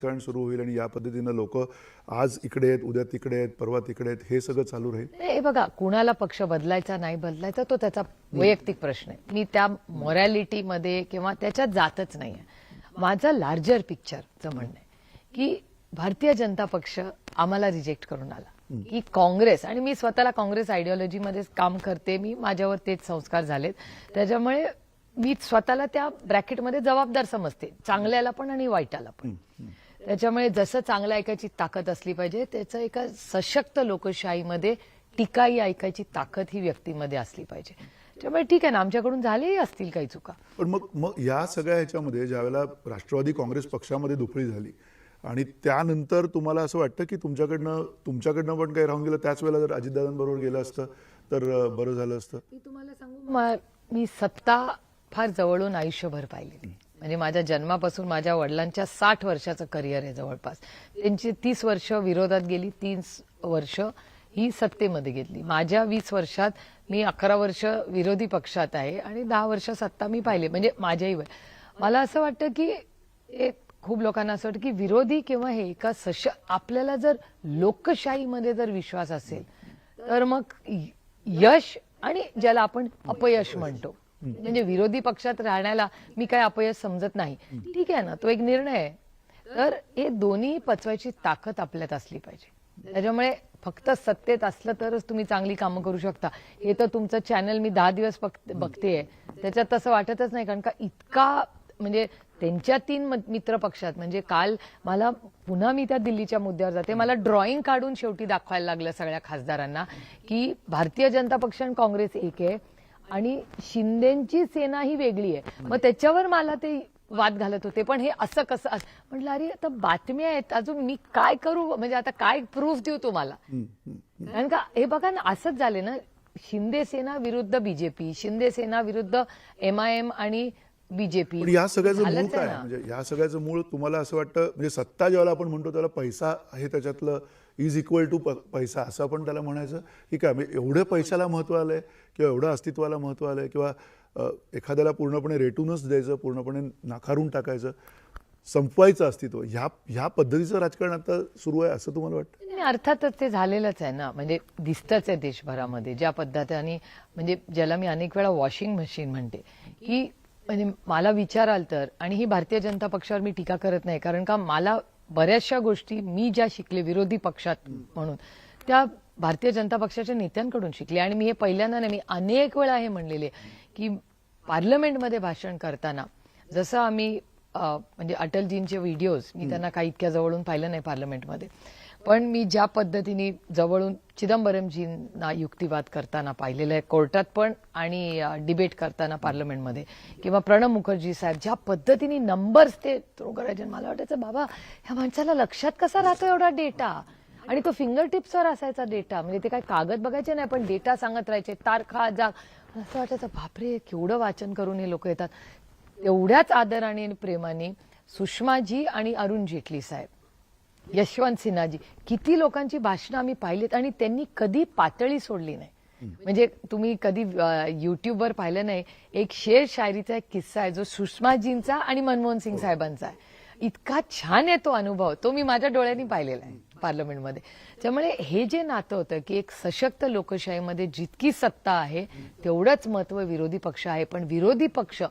राजकारण सुरू होईल आणि या पद्धतीने लोक आज इकडे आहेत, उद्या तिकडे आहेत, परवा तिकडे आहेत, हे सगळं चालू राहील? हे बघा, कुणाला पक्ष बदलायचा नाही बदलायचा तो त्याचा वैयक्तिक प्रश्न आहे. मी त्या मॉरॅलिटीमध्ये किंवा त्याच्यात जातच नाहीये. माझं लार्जर पिक्चरचं म्हणणं आहे की भारतीय जनता पक्ष आम्हाला रिजेक्ट करून आला, की काँग्रेस, आणि मी स्वतःला काँग्रेस आयडिओलॉजीमध्ये काम करते, मी माझ्यावर तेच संस्कार झालेत, त्याच्यामुळे मी स्वतःला त्या ब्रॅकेटमध्ये जबाबदार समजते, चांगल्याला पण आणि वाईटाला पण. त्याच्यामुळे जसं चांगलं ऐकायची ताकद असली पाहिजे, त्याचं एका सशक्त लोकशाहीमध्ये टीकाही ऐकायची ताकद ही व्यक्तीमध्ये असली पाहिजे. त्यामुळे ठीक आहे ना, आमच्याकडून झालेही असतील काही चुका. पण मग या सगळ्या ह्याच्यामध्ये ज्यावेळेला राष्ट्रवादी काँग्रेस पक्षामध्ये दुफळी झाली आणि त्यानंतर तुम्हाला असं वाटतं की तुमच्याकडनं पण काही राहून गेलं, त्याच वेळेला जर अजितदादांबरोबर गेलं असतं तर बरं झालं असतं? मी तुम्हाला सांगू, मी सत्ता फार जवळून आयुष्यभर पाहिलेली. म्हणजे माझ्या जन्मापासून माझ्या वडिलांच्या 60 वर्षाचं करिअर आहे जवळपास. त्यांची 30 वर्ष विरोधात गेली, 30 वर्ष ही सत्तेमध्ये घेतली. माझ्या 20 वर्षात मी 11 वर्ष विरोधी पक्षात आहे आणि 10 वर्ष सत्ता मी पाहिली. म्हणजे माझ्याही वय. मला असं वाटतं की खूप लोकांना असं वाटतं की विरोधी किंवा हे एका आपल्याला जर लोकशाहीमध्ये जर विश्वास असेल तर मग यश आणि ज्याला आपण अपयश म्हणतो, म्हणजे विरोधी पक्षात राहण्याला मी काय अपयश समजत नाही. ठीक आहे ना, तो एक निर्णय आहे. तर हे दोन्ही पचवायची ताकद आपल्यात असली पाहिजे. त्याच्यामुळे फक्त सत्तेत असलं तरच तुम्ही चांगली कामं करू शकता. हे तर तुमचं चॅनल मी 10 दिवस बघतेय, त्याच्यात तसं वाटतच नाही. कारण का इतका, म्हणजे त्यांच्या 3 मित्र पक्षात, म्हणजे काल मला पुन्हा मी त्या दिल्लीच्या मुद्द्यावर जाते, मला ड्रॉइंग काढून शेवटी दाखवायला लागलं सगळ्या खासदारांना की भारतीय जनता पक्ष आणि काँग्रेस एक आहे आणि शिंदेची सेना ही वेगळी आहे. मग त्याच्यावर मला ते वाद घालत होते, पण हे असं कसं म्हटलं, अरे आता बातम्या आहेत, अजून मी काय करू, म्हणजे आता काय प्रूफ देऊ तुम्हाला? कारण का हे बघा ना, असंच झाले ना, शिंदे सेना विरुद्ध बीजेपी, शिंदे सेना विरुद्ध MIM आणि बीजेपी. पण या सगळ्याचं मूळ काय, म्हणजे या सगळ्याचं मूळ तुम्हाला असं वाटतं, म्हणजे सत्ता ज्यावेळेला आपण म्हणतो त्याला पैसा आहे, त्याच्यातलं इज इक्वल टू पैसा असं आपण त्याला म्हणायचं की काय? म्हणजे एवढं पैशाला महत्व आलंय किंवा एवढं अस्तित्वाला महत्व आलंय किंवा एखाद्याला पूर्णपणे रेटूनच द्यायचं, पूर्णपणे नाकारून टाकायचं, संपवायचं अस्तित्व, ह्या पद्धतीचं राजकारण आता सुरू आहे असं तुम्हाला वाटतं? अर्थातच ते झालेलंच आहे ना. म्हणजे दिसतच आहे देशभरामध्ये ज्या पद्धतीने, म्हणजे ज्याला मी अनेक वेळा वॉशिंग मशीन म्हणते, की म्हणजे मला विचाराल तर, आणि ही भारतीय जनता पक्षावर मी टीका करत नाही, कारण का मला बऱ्याचशा गोष्टी मी ज्या शिकले विरोधी पक्षात म्हणून त्या भारतीय जनता पक्षाच्या नेत्यांकडून शिकले. आणि मी हे पहिल्यांदा नाही, मी अनेक वेळा हे म्हणलेले की पार्लमेंटमध्ये भाषण करताना जसं आम्ही म्हणजे अटलजींचे व्हिडिओज मी त्यांना काही इतक्या जवळून पाहिलं नाही पार्लमेंटमध्ये, पण मी ज्या पद्धतीने जवळून चिदंबरमजींना युक्तिवाद करताना पाहिलेलं आहे कोर्टात पण आणि डिबेट करताना पार्लमेंटमध्ये, किंवा प्रणब मुखर्जी साहेब ज्या पद्धतीने नंबर्स ते थ्रो करायचे, मला वाटायचं बाबा ह्या माणसाला लक्षात कसा राहतो एवढा डेटा, आणि तो फिंगर टिप्सवर असायचा डेटा, म्हणजे ते काय कागद बघायचे नाही पण डेटा सांगत राहायचे, तारखा जाग. असं वाटायचं बापरे केवढं वाचन करून हे लोक येतात. एवढ्याच आदराने आणि प्रेमाने सुषमाजी आणि अरुण जेटली साहेब, यशवंत सिन्हाजी, किती लोकांची भाषणं आम्ही पाहिलीत आणि त्यांनी कधी पातळी सोडली नाही. म्हणजे तुम्ही कधी युट्यूबवर पाहिलं नाही, एक शेर शायरीचा एक किस्सा आहे जो सुषमाजींचा आणि मनमोहन सिंग साहेबांचा आहे. इतका छान आहे तो अनुभव, तो मी माझ्या डोळ्यांनी पाहिलेला आहे पार्लमेंटमध्ये. त्यामुळे हे जे नातं होतं की एक सशक्त लोकशाहीमध्ये जितकी सत्ता आहे तेवढंच महत्व विरोधी पक्ष आहे, पण विरोधी पक्ष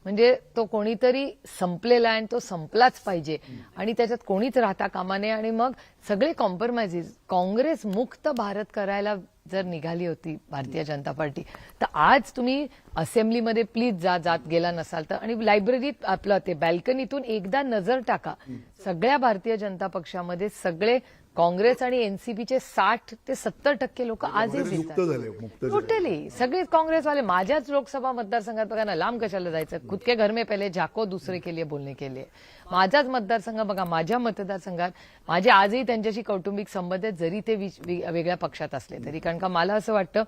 म्हणजे तो कोणीतरी संपलेला आहे आणि तो संपलाच पाहिजे आणि त्याच्यात कोणीच राहता कामा नये. आणि मग सगळे कॉम्प्रोमाइजेस, काँग्रेस मुक्त भारत करायला जर निघाली होती भारतीय जनता पार्टी, तर आज तुम्ही असेंब्लीमध्ये प्लीज जात गेला नसाल तर, आणि लायब्ररीत आपलं ते बॅल्कनीतून एकदा नजर टाका, सगळ्या भारतीय जनता पक्षामध्ये सगळे काँग्रेस आणि एनसीपीचे 60 ते 70% लोक आजही दिसतात. टोटली सगळे काँग्रेसवाले. माझ्याच लोकसभा मतदारसंघात बघा ना, लांब कशाला जायचं, खुद के घर में पहले झाको दुसरे के लिए बोलने के लिए. माझाच मतदारसंघ बघा, माझ्या मतदारसंघात माझे आजही त्यांच्याशी कौटुंबिक संबंध आहेत, जरी ते वेगळ्या पक्षात असले तरी. कारण का मला असं वाटतं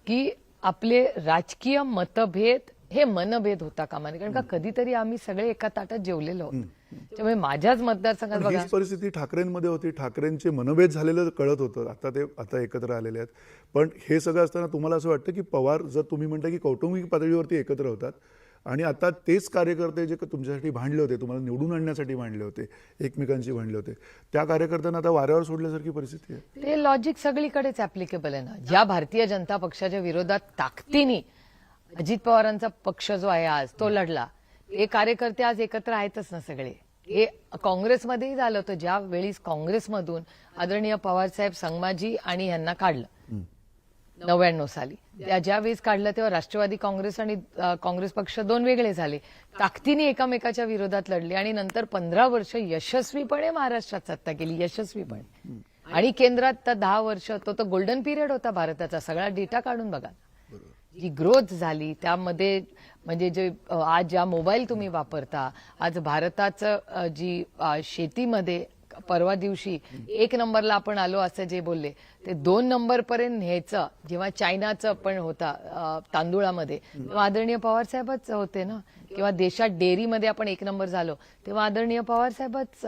की आपले राजकीय मतभेद हे मनभेद होता कामा नये, कारण का कधीतरी आम्ही सगळे एका ताटात जेवलेलो आहोत. त्यामुळे माझ्याच मतदारसंघात बघा, हीच परिस्थिती ठाकरेंमध्ये होती, ठाकरेंचे मनभेद झालेलं कळत होतं, आता एकत्र आलेले आहेत. पण हे सगळं असताना तुम्हाला असं वाटतं की पवार, जर तुम्ही म्हणता की कौटुंबिक पातळीवरती एकत्र होतात, आणि आता तेच कार्यकर्ते जे तुमच्यासाठी भांडले होते, तुम्हाला निवडून आणण्यासाठी भांडले होते, एकमेकांशी भांडले होते, त्या कार्यकर्त्यांना आता वाऱ्यावर सोडल्यासारखी परिस्थिती आहे. ते लॉजिक सगळीकडेच ऍप्लिकेबल आहे ना. ज्या भारतीय जनता पक्षाच्या विरोधात ताकदीने अजित पवारांचा पक्ष जो आहे आज तो लढला, हे कार्यकर्ते आज एकत्र आहेतच ना सगळे. हे काँग्रेसमध्येही झालं होतं, ज्या वेळी काँग्रेसमधून आदरणीय पवारसाहेब संगमाजी आणि यांना काढलं 99 साली, ज्या वेळेस काढलं तेव्हा राष्ट्रवादी काँग्रेस आणि काँग्रेस पक्ष दोन वेगळे झाले, ताकदीने एकमेकाच्या विरोधात लढले आणि नंतर 15 वर्ष यशस्वीपणे महाराष्ट्रात सत्ता केली, यशस्वीपणे. आणि केंद्रात तर 10 वर्ष, तो गोल्डन पिरियड होता भारताचा. सगळा डेटा काढून बघा. जी ग्रोथ झाली त्यामध्ये, म्हणजे जे आज ज्या मोबाईल तुम्ही वापरता, आज भारताचं जी शेतीमध्ये परवा दिवशी 1 नंबरला आपण आलो असं जे बोलले, ते 2 नंबरपर्यंत न्यायचं जेव्हा चायनाचं पण होता तांदूळामध्ये, तेव्हा आदरणीय पवारसाहेबच होते ना. किंवा देशात डेअरीमध्ये आपण 1 नंबर झालो तेव्हा आदरणीय पवारसाहेबच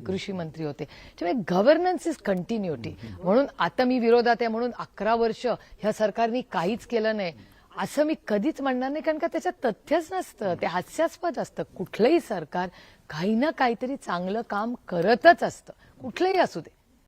कृषी मंत्री होते. त्यामुळे गव्हर्नन्स इज कंटिन्युटी. म्हणून आता मी विरोधात आहे म्हणून 11 वर्ष ह्या सरकारने काहीच केलं नाही असं मी कधीच म्हणणार नाही, कारण का त्याच्यात तथ्यच नसतं, ते हास्यास्पद असतं. कुठलंही सरकार काही ना काहीतरी चांगलं काम करतच असतं, कुठलंही असू दे.